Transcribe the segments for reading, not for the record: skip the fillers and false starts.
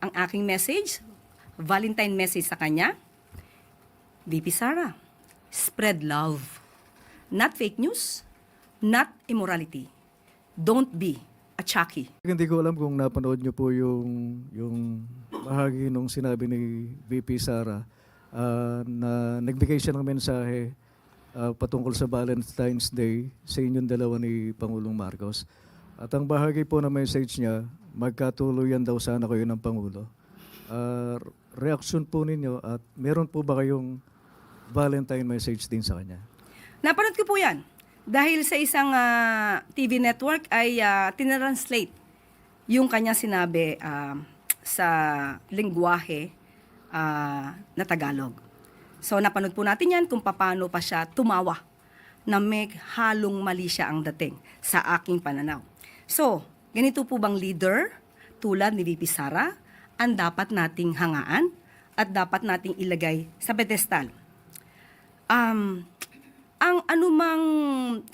Ang aking message, Valentine message sa kanya, VP Sara, spread love. Not fake news, not immorality. Don't be a Chucky. Hindi ko alam kung napanood niyo po yung bahagi nung sinabi ni VP Sara na nagbigay siya ng mensahe patungkol sa Valentine's Day sa inyong dalawa ni Pangulong Marcos. At ang bahagi po ng message niya, magkatuluyan daw sana kayo ng Pangulo. Reaksyon po ninyo at meron po ba kayong Valentine message din sa kanya? Napanood ko po yan. Dahil sa isang TV network ay tinranslate yung kanya sinabi sa lingwahe na Tagalog. So napanood po natin yan kung paano pa siya tumawa na may halong mali siya ang dating sa aking pananaw. So, ganito po bang leader tulad ni VP Sara ang dapat nating hangaan at dapat nating ilagay sa pedestal? Ang anumang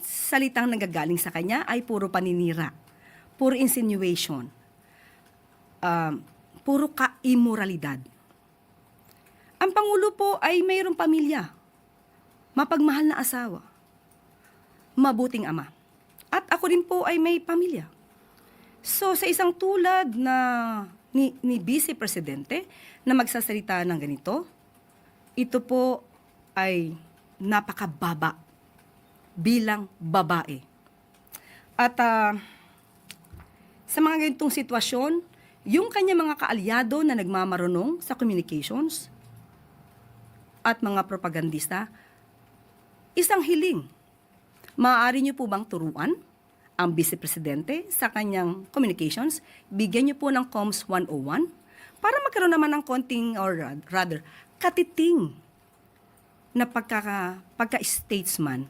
salitang nanggagaling sa kanya ay puro paninira, puro insinuation, puro ka-immoralidad. Ang Pangulo po ay mayroong pamilya, mapagmahal na asawa, mabuting ama. At ako rin po ay may pamilya. So sa isang tulad na ni Vice Presidente na magsasalita ng ganito, ito po ay napakababa bilang babae. At sa mga ganitong sitwasyon, yung kanya mga kaalyado na nagmamarunong sa communications at mga propagandista, isang hiling. Maaari niyo po bang turuan ang Vice Presidente sa kanyang communications? Bigyan niyo po ng Comms 101 para magkaroon naman ng konting, or rather, katiting na pagka-statesman